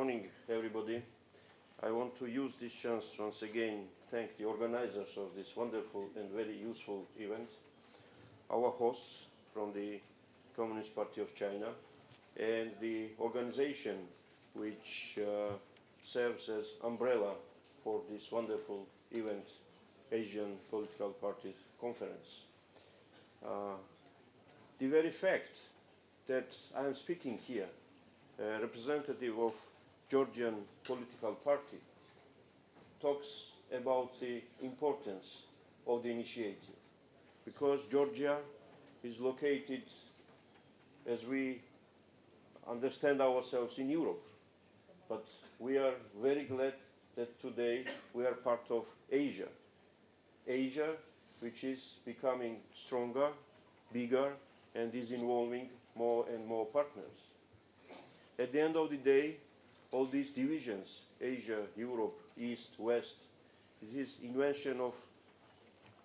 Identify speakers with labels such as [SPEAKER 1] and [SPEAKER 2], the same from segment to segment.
[SPEAKER 1] morning, everybody. I want to use this chance once again thank the organizers of this wonderful and very useful event, our hosts from the Communist Party of China, and the organization which serves as umbrella for this wonderful event, Asian Political Parties Conference. The very fact that I am speaking here, a representative of Georgian political party, talks about the importance of the initiative, because Georgia is located, as we understand ourselves, in Europe, but we are very glad that today we are part of Asia. Asia, which is becoming stronger, bigger, and is involving more and more partners. At the end of the day, all these divisions, Asia, Europe, East, West, it is invention of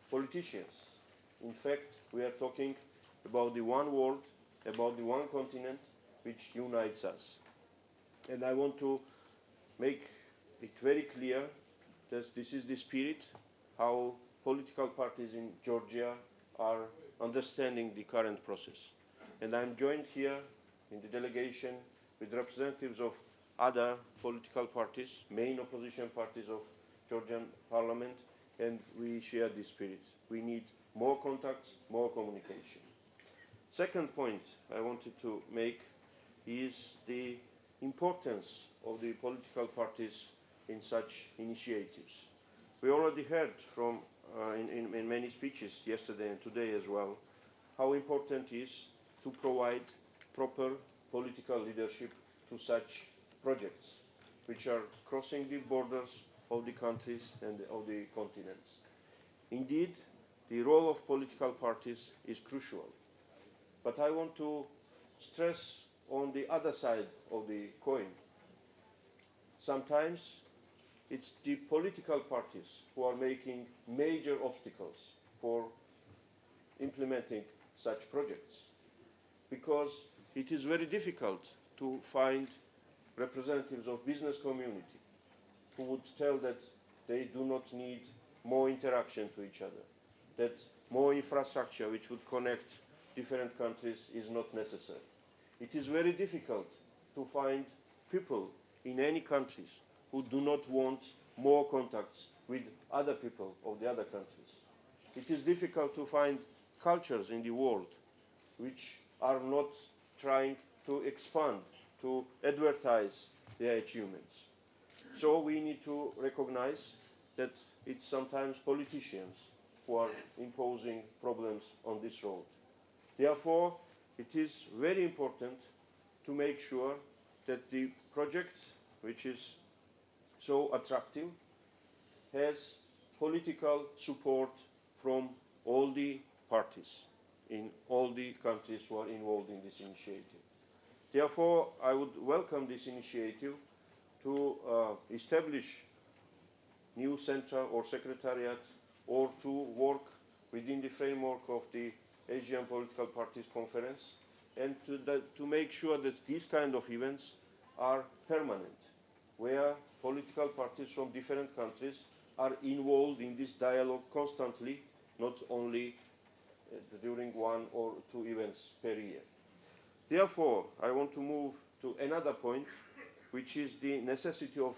[SPEAKER 1] politicians. In fact, we are talking about the one world, about the one continent, which unites us. And I want to make it very clear that this is the spirit, how political parties in Georgia are understanding the current process. And I'm joined here in the delegation with representatives of other political parties, main opposition parties of Georgian parliament, and we share this spirit. We need more contacts, more communication. Second point I wanted to make is the importance of the political parties in such initiatives. We already heard from in many speeches yesterday and today as well how important it is to provide proper political leadership to such projects which are crossing the borders of the countries and of the continents. Indeed, the role of political parties is crucial. But I want to stress on the other side of the coin. Sometimes it's the political parties who are making major obstacles for implementing such projects, because it is very difficult to find representatives of business community who would tell that they do not need more interaction to each other, that more infrastructure which would connect different countries is not necessary. It is very difficult to find people in any countries who do not want more contacts with other people of the other countries. It is difficult to find cultures in the world which are not trying to expand, to advertise their achievements. So we need to recognize that it's sometimes politicians who are imposing problems on this road. Therefore, it is very important to make sure that the project, which is so attractive, has political support from all the parties in all the countries who are involved in this initiative. Therefore, I would welcome this initiative to establish new center or secretariat, or to work within the framework of the Asian Political Parties Conference, and to make sure that these kind of events are permanent, where political parties from different countries are involved in this dialogue constantly, not only during one or two events per year. Therefore, I want to move to another point, which is the necessity of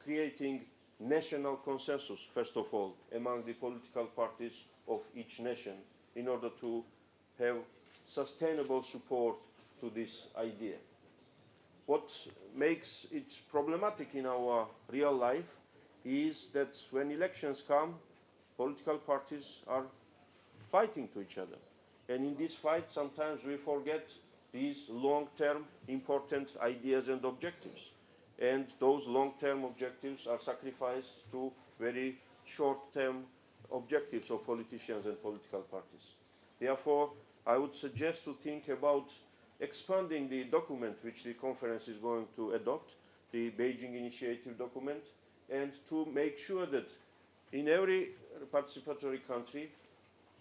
[SPEAKER 1] creating national consensus, first of all, among the political parties of each nation, in order to have sustainable support to this idea. What makes it problematic in our real life is that when elections come, political parties are fighting to each other. And in this fight, sometimes we forget these long-term important ideas and objectives. And those long-term objectives are sacrificed to very short-term objectives of politicians and political parties. Therefore, I would suggest to think about expanding the document which the conference is going to adopt, the Beijing Initiative document, and to make sure that in every participatory country,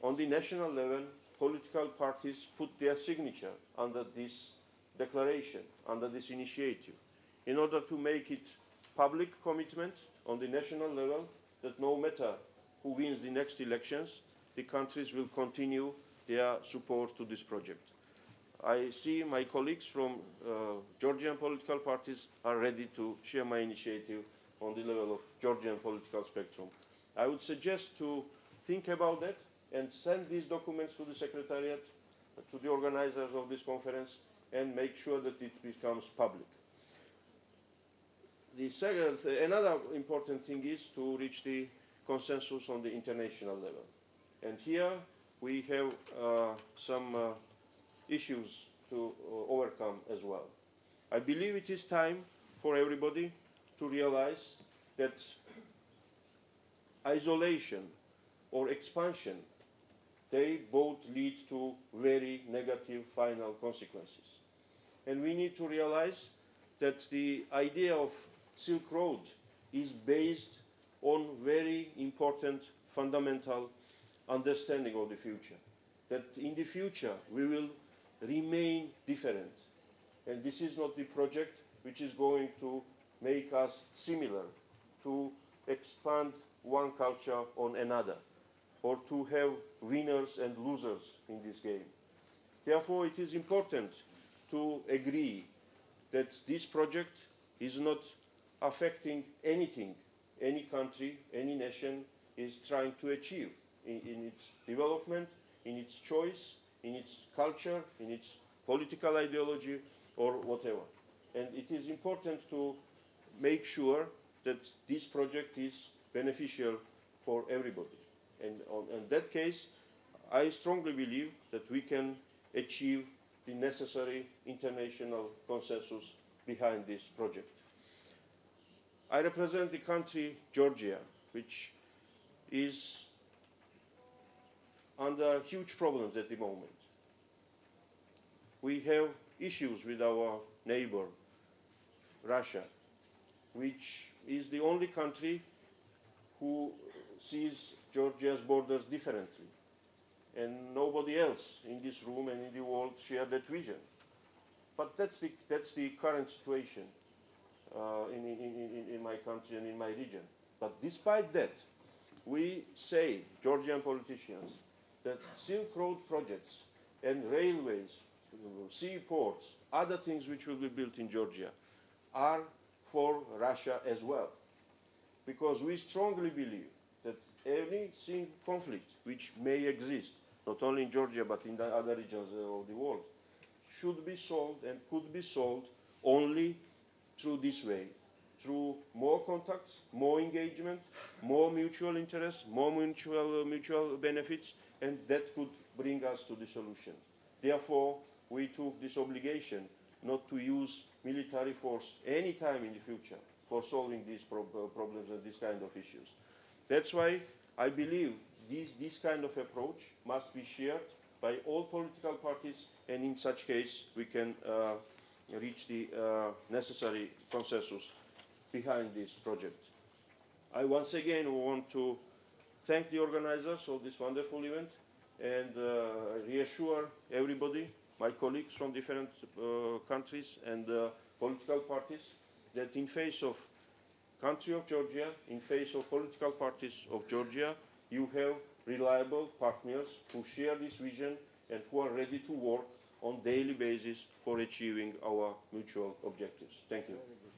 [SPEAKER 1] on the national level, political parties put their signature under this declaration, under this initiative. in order to make it public commitment on the national level that no matter who wins the next elections, the countries will continue their support to this project. I see my colleagues from Georgian political parties are ready to share my initiative on the level of Georgian political spectrum. I would suggest to think about that and send these documents to the Secretariat, to the organizers of this conference, and make sure that it becomes public. Another important thing is to reach the consensus on the international level. And here we have some issues to overcome as well. I believe it is time for everybody to realize that isolation or expansion, they both lead to very negative final consequences. And we need to realize that the idea of Silk Road is based on very important fundamental understanding of the future. That in the future we will remain different. And this is not the project which is going to make us similar, to expand one culture on another, or to have winners and losers in this game. Therefore, it is important to agree that this project is not affecting anything any country, any nation is trying to achieve in its development, in its choice, in its culture, in its political ideology, or whatever. And it is important to make sure that this project is beneficial for everybody. And in that case, I strongly believe that we can achieve the necessary international consensus behind this project. I represent the country Georgia, which is under huge problems at the moment. We have issues with our neighbor, Russia, which is the only country who sees Georgia's borders differently. And nobody else in this room and in the world share that vision. But that's the current situation in my country and in my region. But despite that, we say, Georgian politicians, that Silk Road projects and railways, seaports, other things which will be built in Georgia are for Russia as well. Because we strongly believe that any single conflict which may exist, not only in Georgia but in the other regions of the world, should be solved and could be solved only through this way, through more contacts, more engagement, more mutual interests, more mutual benefits, and that could bring us to the solution. Therefore, we took this obligation not to use military force any time in the future for solving these problems and these kind of issues. That's why I believe this kind of approach must be shared by all political parties, and in such case we can reach the necessary consensus behind this project. I once again want to thank the organizers of this wonderful event and reassure everybody, my colleagues from different countries and political parties, that in face of country of Georgia, in face of political parties of Georgia, you have reliable partners who share this vision and who are ready to work on a daily basis for achieving our mutual objectives. Thank you.